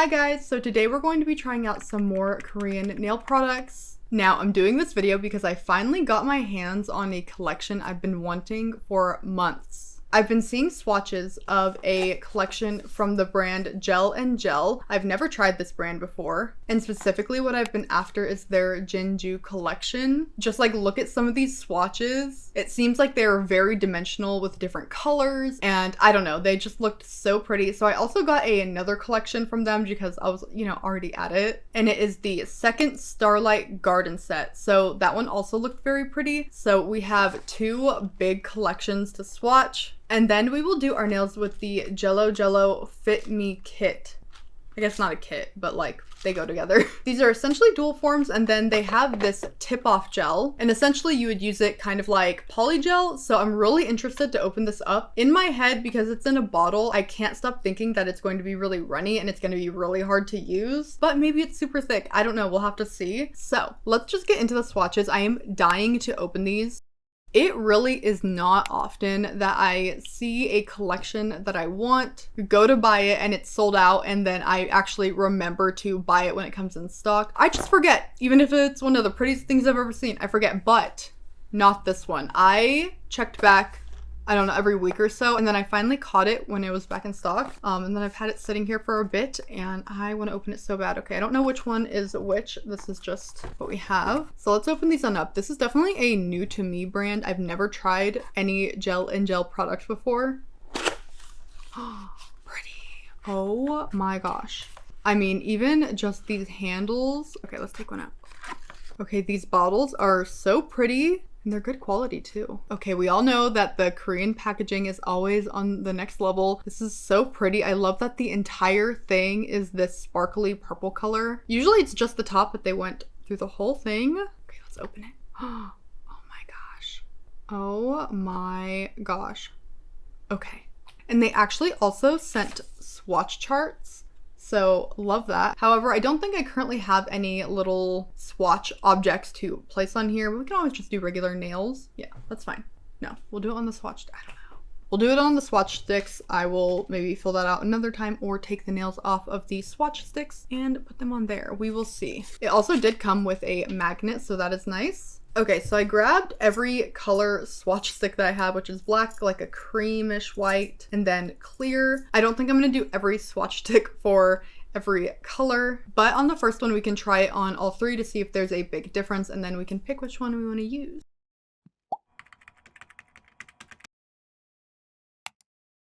Hi guys, so today we're going to be trying out some more Korean nail products. Now, I'm doing this video because I finally got my hands on a collection I've been wanting for months. I've been seeing swatches of a collection from the brand Jel and Gel. I've never tried this brand before, and specifically what I've been after is their Jeonju collection. Just like look at some of these swatches. It seems like they're very dimensional with different colors, and I don't know, they just looked so pretty. So I also got another collection from them because I was, already at it, and it is the second Starlight Garden set. So that one also looked very pretty. So we have two big collections to swatch. And then we will do our nails with the Jello Jello Fit Me kit. I guess not a kit, but like they go together. These are essentially dual forms, and then they have this tip-off gel, and essentially you would use it kind of like polygel. So I'm really interested to open this up. In my head, because it's in a bottle, I can't stop thinking that it's going to be really runny and it's going to be really hard to use, but maybe it's super thick. I don't know, we'll have to see. So let's just get into the swatches. I am dying to open these. It really is not often that I see a collection that I want, go to buy it, and it's sold out, and then I actually remember to buy it when it comes in stock. I just forget, even if it's one of the prettiest things I've ever seen, I forget, but not this one. I checked back, I don't know, every week or so, and then I finally caught it when it was back in stock. And then I've had it sitting here for a bit, and I want to open it so bad. Okay, I don't know which one is which. This is just what we have. So let's open these on up. This is definitely a new to me brand. I've never tried any Jel and Gel products before. Pretty. Oh my gosh. I mean, even just these handles. Okay, let's take one out. Okay, these bottles are so pretty. And they're good quality too. Okay, we all know that the Korean packaging is always on the next level. This is so pretty. I love that the entire thing is this sparkly purple color. Usually it's just the top, but they went through the whole thing. Okay, let's open it. Oh my gosh. Oh my gosh. Okay. And they actually also sent swatch charts. So love that. However, I don't think I currently have any little swatch objects to place on here. We can always just do regular nails. Yeah, that's fine. No, we'll do it on the swatch. I don't know. We'll do it on the swatch sticks. I will maybe fill that out another time or take the nails off of the swatch sticks and put them on there. We will see. It also did come with a magnet, so that is nice. Okay, so I grabbed every color swatch stick that I have, which is black, like a creamish white, and then clear. I don't think I'm gonna do every swatch stick for every color, but on the first one, we can try it on all three to see if there's a big difference, and then we can pick which one we wanna use.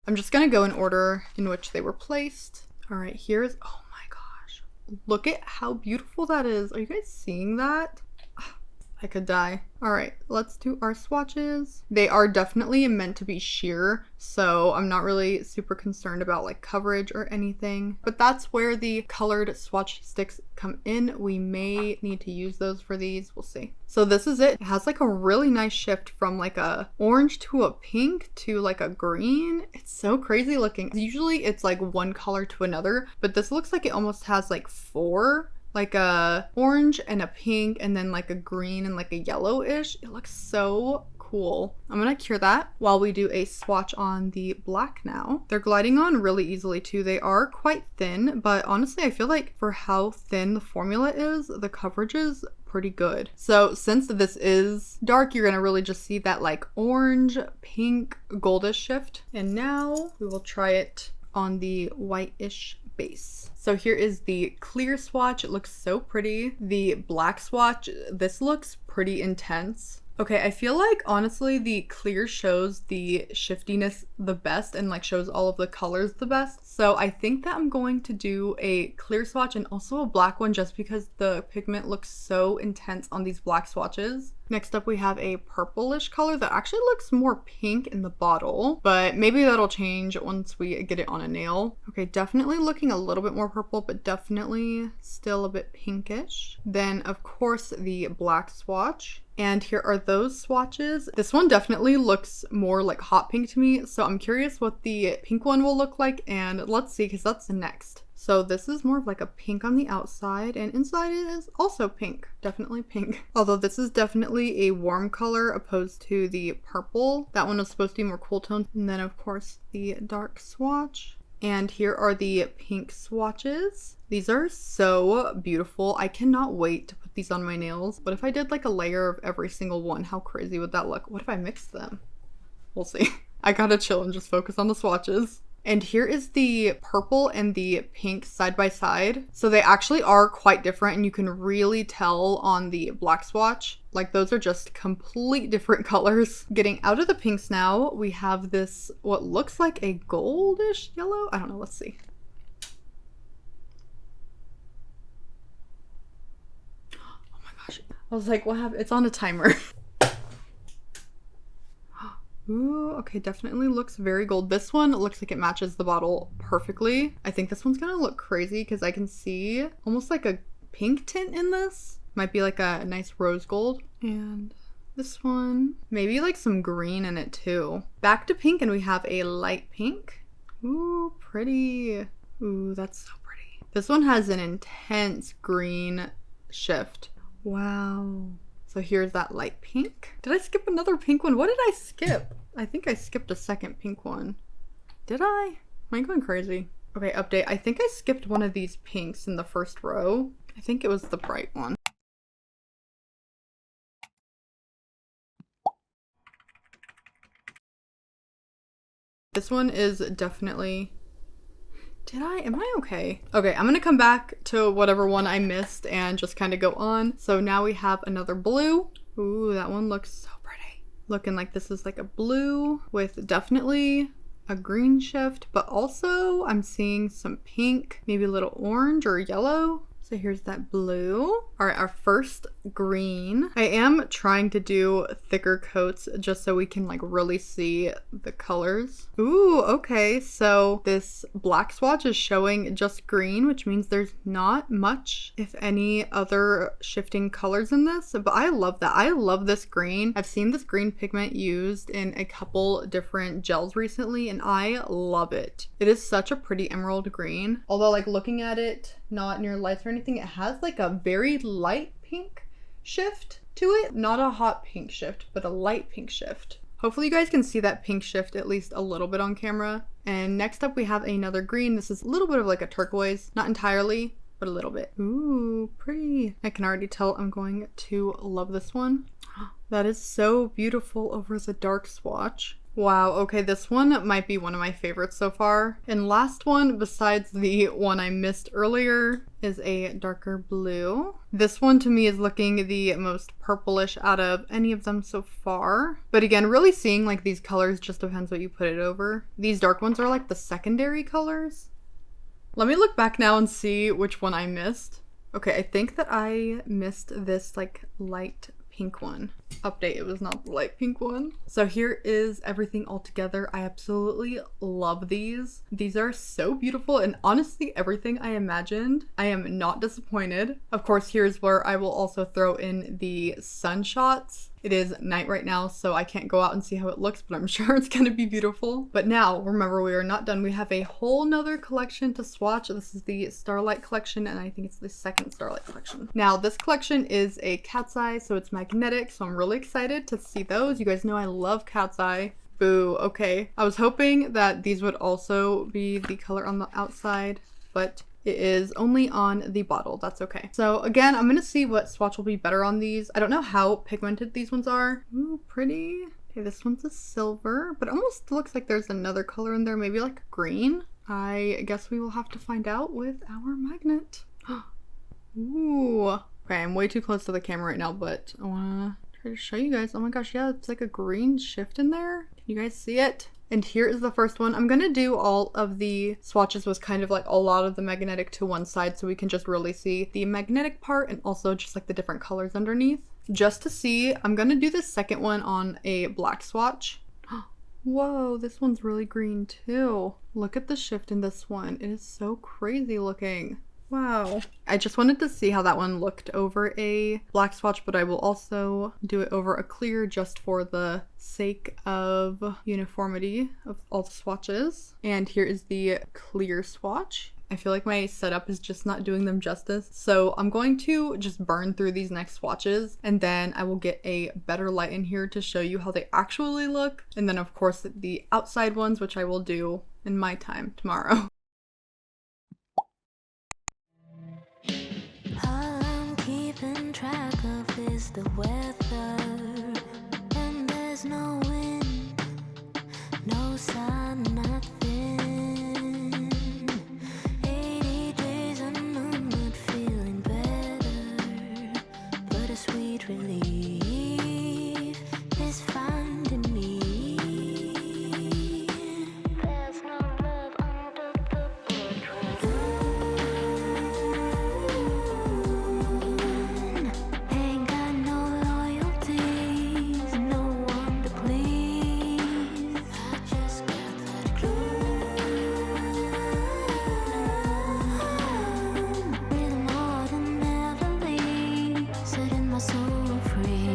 I'm just gonna go in order in which they were placed. All right, here's, oh my gosh. Look at how beautiful that is. Are you guys seeing that? I could die. All right, let's do our swatches. They are definitely meant to be sheer, so I'm not really super concerned about like coverage or anything, but that's where the colored swatch sticks come in. We may need to use those for these, we'll see. So this is it. It has like a really nice shift from like a orange to a pink to like a green. It's so crazy looking. Usually it's like one color to another, but this looks like it almost has like four. Like a orange and a pink and then like a green and like a yellowish. It looks so cool. I'm gonna cure that while we do a swatch on the black now. They're gliding on really easily too. They are quite thin, but honestly I feel like for how thin the formula is, the coverage is pretty good. So since this is dark, you're gonna really just see that like orange, pink, goldish shift. And now we will try it on the white-ish base. So here is the clear swatch. It looks so pretty. The black swatch, this looks pretty intense. Okay, I feel like honestly the clear shows the shiftiness the best and like shows all of the colors the best. So I think that I'm going to do a clear swatch and also a black one just because the pigment looks so intense on these black swatches. Next up we have a purplish color that actually looks more pink in the bottle, but maybe that'll change once we get it on a nail. Okay, definitely looking a little bit more purple, but definitely still a bit pinkish. Then of course the black swatch. And here are those swatches. This one definitely looks more like hot pink to me, so I'm curious what the pink one will look like, and let's see, because that's the next. So this is more of like a pink on the outside, and inside it is also pink, definitely pink. Although this is definitely a warm color opposed to the purple. That one was supposed to be more cool toned. And then of course the dark swatch. And here are the pink swatches. These are so beautiful. I cannot wait to put these on my nails. What if I did like a layer of every single one? How crazy would that look? What if I mixed them? We'll see. I gotta chill and just focus on the swatches. And here is the purple and the pink side by side. So they actually are quite different, and you can really tell on the black swatch. Like, those are just complete different colors. Getting out of the pinks now, we have this, what looks like a goldish yellow. I don't know, let's see. Oh my gosh. I was like, what happened? It's on a timer. Ooh, okay, definitely looks very gold. This one looks like it matches the bottle perfectly. I think this one's gonna look crazy because I can see almost like a pink tint in this. Might be like a nice rose gold. And this one, maybe like some green in it too. Back to pink, and we have a light pink. Ooh, pretty. Ooh, that's so pretty. This one has an intense green shift. Wow. So here's that light pink. Did I skip another pink one? What did I skip? I think I skipped a second pink one. Did I? Am I going crazy? Okay, update. I think I skipped one of these pinks in the first row. I think it was the bright one. This one is definitely... Am I okay? Okay, I'm gonna come back to whatever one I missed and just kind of go on. So now we have another blue. Ooh, that one looks so pretty. Looking like this is like a blue with definitely a green shift, but also I'm seeing some pink, maybe a little orange or yellow. So here's that blue. All right, our first green. I am trying to do thicker coats just so we can like really see the colors. Ooh, okay. So this black swatch is showing just green, which means there's not much, if any, other shifting colors in this. But I love that. I love this green. I've seen this green pigment used in a couple different gels recently, and I love it. It is such a pretty emerald green. Although like looking at it, not near lights or anything, it has like a very light pink shift to it. Not a hot pink shift, but a light pink shift. Hopefully you guys can see that pink shift at least a little bit on camera. And next up we have another green. This is a little bit of like a turquoise, not entirely, but a little bit. Ooh, pretty. I can already tell I'm going to love this one. That is so beautiful over the dark swatch. Wow, okay, this one might be one of my favorites so far. And last one, besides the one I missed earlier, is a darker blue. This one to me is looking the most purplish out of any of them so far. But again, really seeing like these colors just depends what you put it over. These dark ones are like the secondary colors. Let me look back now and see which one I missed. Okay, I think that I missed this like light pink one. Update, it was not the light pink one. So here is everything all together. I absolutely love these. These are so beautiful, and honestly everything I imagined. I am not disappointed. Of course, here's where I will also throw in the sun shots. It is night right now, so I can't go out and see how it looks, but I'm sure it's gonna be beautiful. But now, remember, we are not done. We have a whole nother collection to swatch. This is the Starlight collection, and I think it's the second Starlight collection. Now, this collection is a cat's eye, so it's magnetic, so I'm really excited to see those. You guys know I love cat's eye. Boo, okay. I was hoping that these would also be the color on the outside, but it is only on the bottle. That's okay. So again, I'm gonna see what swatch will be better on these. I don't know how pigmented these ones are. Ooh, pretty. Okay, this one's a silver, but it almost looks like there's another color in there, maybe like green. I guess we will have to find out with our magnet. Ooh. Okay, I'm way too close to the camera right now, but I wanna try to show you guys. Oh my gosh, yeah, it's like a green shift in there. Can you guys see it? And here is the first one. I'm gonna do all of the swatches with kind of like a lot of the magnetic to one side so we can just really see the magnetic part and also just like the different colors underneath. Just to see, I'm gonna do the second one on a black swatch. Whoa, this one's really green too. Look at the shift in this one. It is so crazy looking. Wow. I just wanted to see how that one looked over a black swatch, but I will also do it over a clear just for the sake of uniformity of all the swatches. And here is the clear swatch. I feel like my setup is just not doing them justice. So I'm going to just burn through these next swatches, and then I will get a better light in here to show you how they actually look. And then of course the outside ones, which I will do in my time tomorrow. on track of is the weather, and there's no wind, no sun, nothing. 80 days and I'm not feeling better, but a sweet relief is finding me. There's no love under the portrait. Ain't got no loyalties, no one to please. I just got that glue. With more than ever leave, setting my soul free.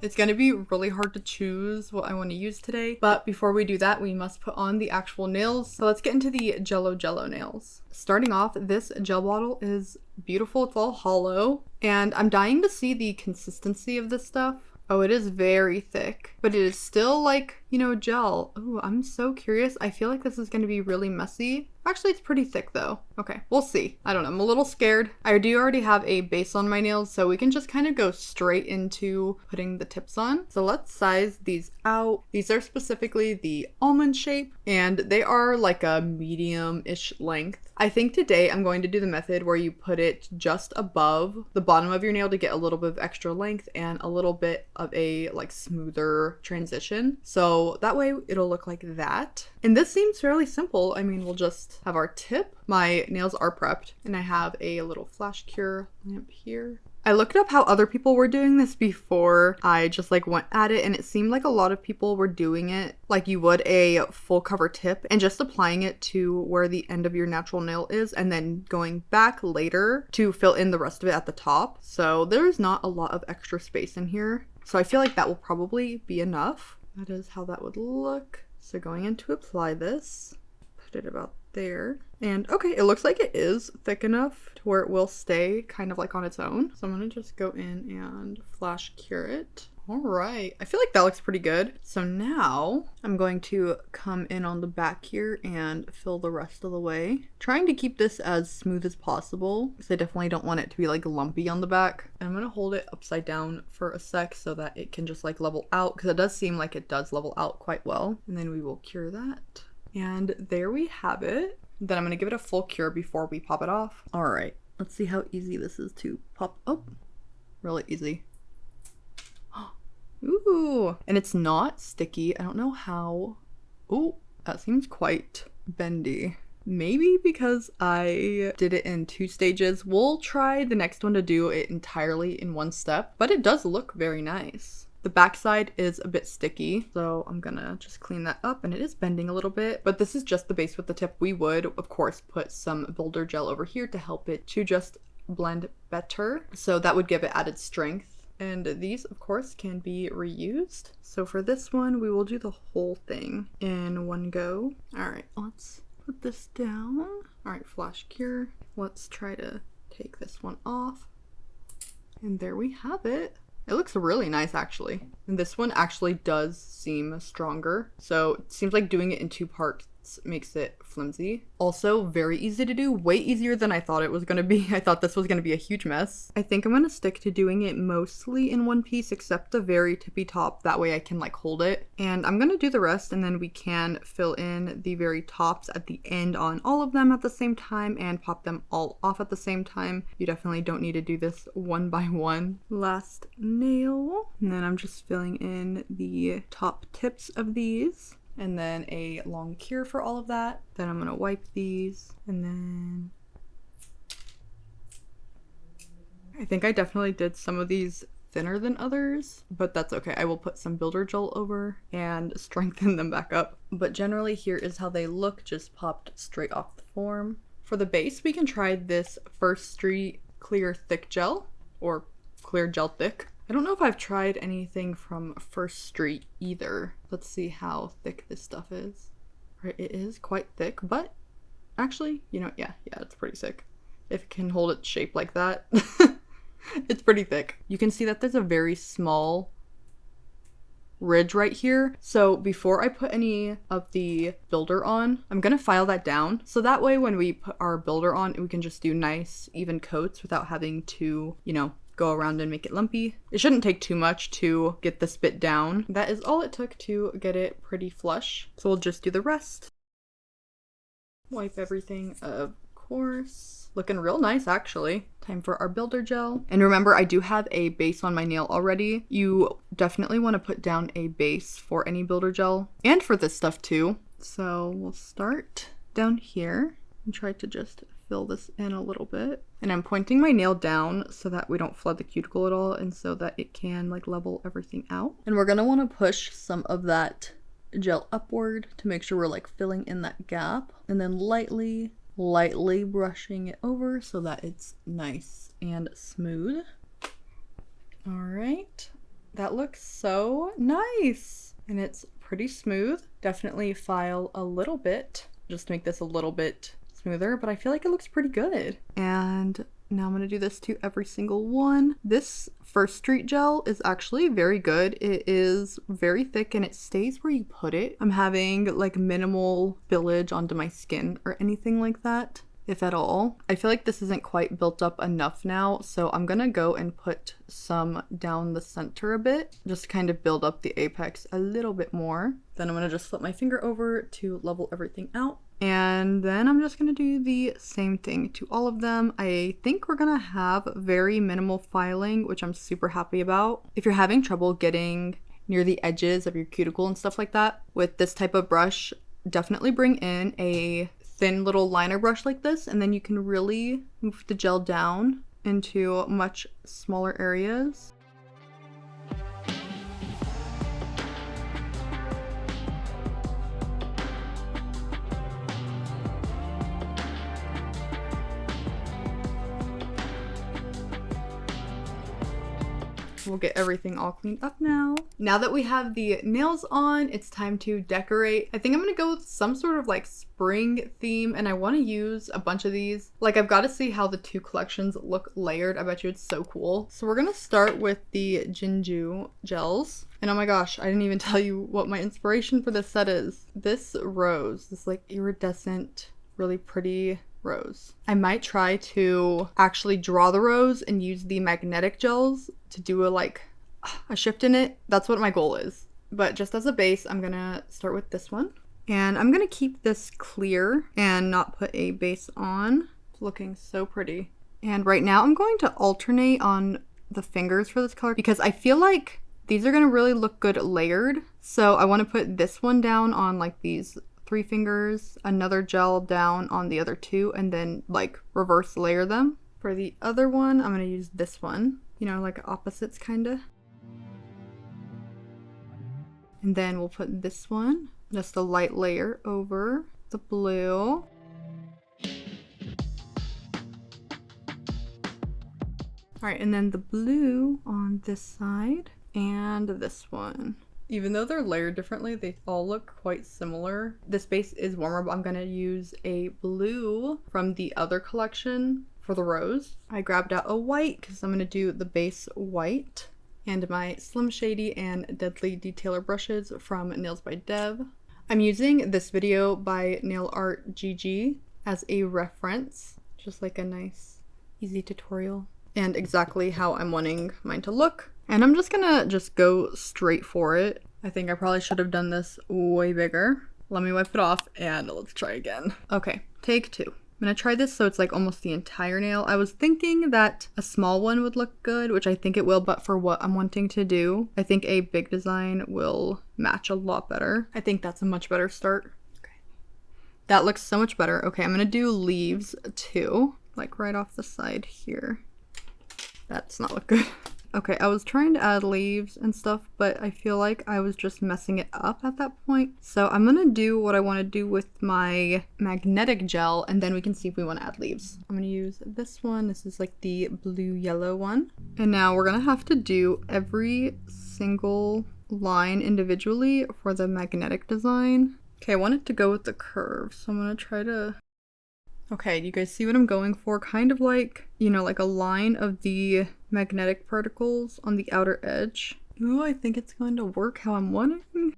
It's gonna be really hard to choose what I want to use today, but before we do that, we must put on the actual nails. So let's get into the Jello Jello nails. Starting off, this gel bottle is beautiful. It's all hollow, and I'm dying to see the consistency of this stuff. Oh, it is very thick, but it is still like, you know, gel. Oh, I'm so curious. I feel like this is going to be really messy. Actually, it's pretty thick though. Okay, we'll see. I don't know. I'm a little scared. I do already have a base on my nails, so we can just kind of go straight into putting the tips on. So let's size these out. These are specifically the almond shape, and they are like a medium-ish length. I think today I'm going to do the method where you put it just above the bottom of your nail to get a little bit of extra length and a little bit of a like smoother transition. So that way it'll look like that. And this seems fairly simple. I mean, we'll just have our tip. My nails are prepped, and I have a little flash cure lamp here. I looked up how other people were doing this before I just like went at it, and it seemed like a lot of people were doing it like you would a full cover tip and just applying it to where the end of your natural nail is and then going back later to fill in the rest of it at the top. So there's not a lot of extra space in here. So I feel like that will probably be enough. That is how that would look. So going in to apply this, put it about there. And okay, it looks like it is thick enough to where it will stay kind of like on its own. So I'm gonna just go in and flash cure it. All right, I feel like that looks pretty good. So now I'm going to come in on the back here and fill the rest of the way. Trying to keep this as smooth as possible because I definitely don't want it to be like lumpy on the back. And I'm gonna hold it upside down for a sec so that it can just like level out, because it does seem like it does level out quite well. And then we will cure that. And there we have it. Then I'm gonna give it a full cure before we pop it off. All right, let's see how easy this is to pop. Oh, really easy. Ooh, and it's not sticky. I don't know how. Ooh, that seems quite bendy. Maybe because I did it in 2 stages. We'll try the next one to do it entirely in 1 step, but it does look very nice. The backside is a bit sticky, so I'm gonna just clean that up, and it is bending a little bit, but this is just the base with the tip. We would, of course, put some builder gel over here to help it to just blend better, so that would give it added strength. And these, of course, can be reused. So for this one, we will do the whole thing in 1 go. All right, let's put this down. All right, flash cure. Let's try to take this one off. And there we have it. It looks really nice, actually. And this one actually does seem stronger. So it seems like doing it in 2 parts makes it flimsy. Also very easy to do, way easier than I thought it was gonna be. I thought this was gonna be a huge mess. I think I'm gonna stick to doing it mostly in 1 piece except the very tippy top. That way I can like hold it. And I'm gonna do the rest, and then we can fill in the very tops at the end on all of them at the same time and pop them all off at the same time. You definitely don't need to do this 1 by 1. Last nail. And then I'm just filling in the top tips of these. And then a long cure for all of that. Then I'm gonna wipe these, and then I think I definitely did some of these thinner than others, but that's okay. I will put some builder gel over and strengthen them back up. But generally here is how they look, just popped straight off the form. For the base, we can try this First Street Clear Thick Gel, or Clear Gel Thick. I don't know if I've tried anything from First Street either. Let's see how thick this stuff is. Right, it is quite thick, but actually, you know, yeah, it's pretty thick. If it can hold its shape like that, it's pretty thick. You can see that there's a very small ridge right here. So before I put any of the builder on, I'm gonna file that down. So that way when we put our builder on, we can just do nice even coats without having to, you know, go around and make it lumpy. It shouldn't take too much to get this bit down. That is all it took to get it pretty flush. So we'll just do the rest. Wipe everything, of course. Looking real nice, actually. Time for our builder gel. And remember, I do have a base on my nail already. You definitely want to put down a base for any builder gel and for this stuff too. So we'll start down here and try to just fill this in a little bit. And I'm pointing my nail down so that we don't flood the cuticle at all and so that it can like level everything out. And we're gonna want to push some of that gel upward to make sure we're like filling in that gap, and then lightly brushing it over so that it's nice and smooth. All right, that looks so nice and it's pretty smooth. Definitely file a little bit just to make this a little bit smoother, but I feel like it looks pretty good. And now I'm going to do this to every single one. This First Street gel is actually very good. It is very thick and it stays where you put it. I'm having like minimal spillage onto my skin or anything like that, if at all. I feel like this isn't quite built up enough now, so I'm gonna go and put some down the center a bit, just to kind of build up the apex a little bit more. Then I'm gonna just flip my finger over to level everything out. And then I'm just gonna do the same thing to all of them. I think we're gonna have very minimal filing, which I'm super happy about. If you're having trouble getting near the edges of your cuticle and stuff like that with this type of brush, definitely bring in a thin little liner brush like this, and then you can really move the gel down into much smaller areas. We'll get everything all cleaned up now. Now that we have the nails on, it's time to decorate. I think I'm gonna go with some sort of like spring theme, and I want to use a bunch of these. Like, I've got to see how the two collections look layered. I bet you it's so cool. So we're gonna start with the Jinju gels. And oh my gosh, I didn't even tell you what my inspiration for this set is. This rose, this like iridescent, really pretty rose. I might try to actually draw the rose and use the magnetic gels to do a shift in it. That's what my goal is. But just as a base, I'm gonna start with this one. And I'm gonna keep this clear and not put a base on. It's looking so pretty. And right now I'm going to alternate on the fingers for this color because I feel like these are gonna really look good layered. So I wanna put this one down on like these 3 fingers, another gel down on the other 2, and then like reverse layer them. For the other one, I'm gonna use this one, you know, like opposites kinda. And then we'll put this one, just a light layer over the blue. All right, and then the blue on this side and this one. Even though they're layered differently, they all look quite similar. This base is warmer, but I'm gonna use a blue from the other collection for the rose. I grabbed out a white because I'm gonna do the base white, and my Slim Shady and Deadly Detailer brushes from Nails by Dev. I'm using this video by Nail Art GG as a reference, just like a nice, easy tutorial, and exactly how I'm wanting mine to look. And I'm just gonna go straight for it. I think I probably should have done this way bigger. Let me wipe it off and let's try again. Okay, take 2. I'm gonna try this so it's like almost the entire nail. I was thinking that a small one would look good, which I think it will, but for what I'm wanting to do, I think a big design will match a lot better. I think that's a much better start. Okay, that looks so much better. Okay, I'm gonna do leaves too, like right off the side here. That's not look good. Okay, I was trying to add leaves and stuff, but I feel like I was just messing it up at that point. So I'm gonna do what I want to do with my magnetic gel, and then we can see if we want to add leaves. I'm gonna use this one. This is like the blue yellow one. And now we're gonna have to do every single line individually for the magnetic design. Okay, I want it to go with the curve, so I'm gonna try to... Okay, do you guys see what I'm going for? Kind of like, you know, like a line of the magnetic particles on the outer edge. Ooh, I think it's going to work how I'm wanting.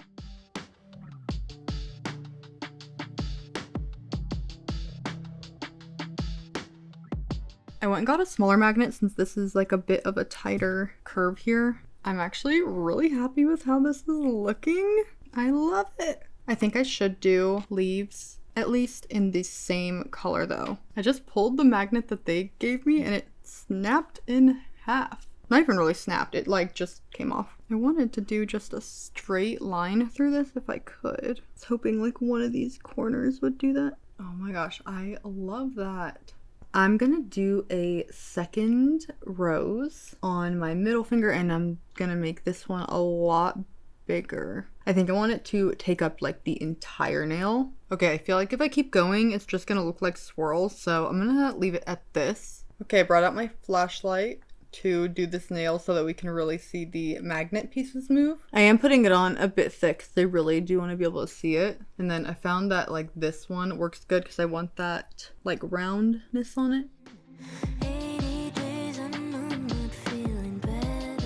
I went and got a smaller magnet since this is like a bit of a tighter curve here. I'm actually really happy with how this is looking. I love it. I think I should do leaves, at least in the same color though. I just pulled the magnet that they gave me and it snapped in half. Not even really snapped, it like just came off. I wanted to do just a straight line through this if I could. I was hoping like one of these corners would do that. Oh my gosh, I love that. I'm gonna do a second rose on my middle finger and I'm gonna make this one a lot bigger. I think I want it to take up like the entire nail. Okay, I feel like if I keep going, it's just gonna look like swirls, so I'm gonna leave it at this. Okay, I brought out my flashlight to do this nail so that we can really see the magnet pieces move. I am putting it on a bit thick because I really do want to be able to see it. And then I found that like this one works good because I want that like roundness on it. 80 days and I'm not feeling better,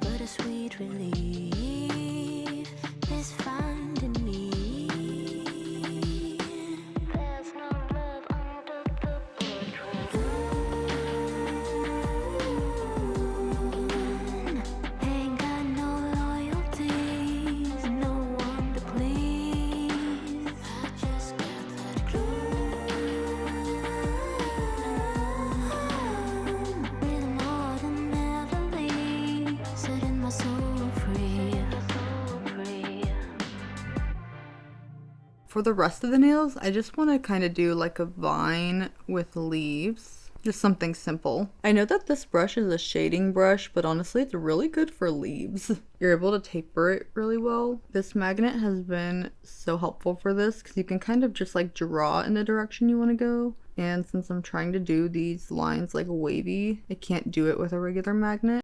but a sweet relief is finding me. There's no love under the portrait. Ain't got no loyalties, no one to please. I just got that glue. Rhythm ordinarily, setting my soul free. For the rest of the nails, I just want to kind of do like a vine with leaves. Just something simple. I know that this brush is a shading brush, but honestly it's really good for leaves. You're able to taper it really well. This magnet has been so helpful for this because you can kind of just like draw in the direction you want to go. And since I'm trying to do these lines like wavy, I can't do it with a regular magnet.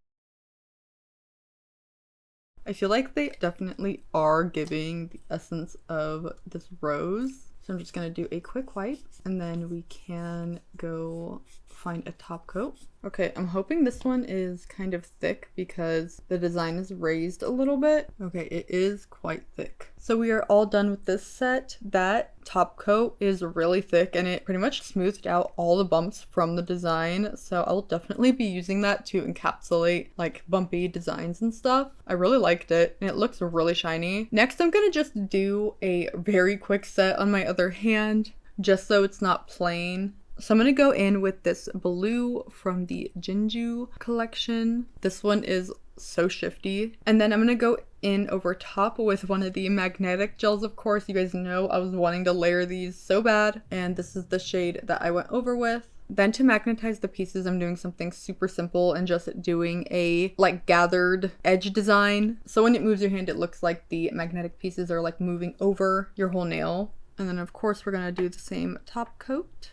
I feel like they definitely are giving the essence of this rose. So I'm just gonna do a quick wipe and then we can go find a top coat. Okay, I'm hoping this one is kind of thick because the design is raised a little bit. Okay, it is quite thick. So we are all done with this set. That top coat is really thick and it pretty much smoothed out all the bumps from the design. So I'll definitely be using that to encapsulate like bumpy designs and stuff. I really liked it and it looks really shiny. Next, I'm gonna just do a very quick set on my other hand just so it's not plain. So I'm gonna go in with this blue from the Jinju collection. This one is so shifty. And then I'm gonna go in over top with one of the magnetic gels, of course. You guys know I was wanting to layer these so bad. And this is the shade that I went over with. Then to magnetize the pieces, I'm doing something super simple and just doing a like gathered edge design. So when it moves your hand, it looks like the magnetic pieces are like moving over your whole nail. And then of course we're gonna do the same top coat.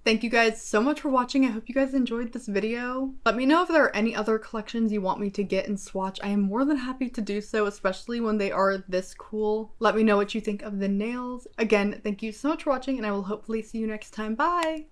Thank you guys so much for watching. I hope you guys enjoyed this video. Let me know if there are any other collections you want me to get and swatch. I am more than happy to do so, especially when they are this cool. Let me know what you think of the nails. Again, thank you so much for watching and I will hopefully see you next time. Bye!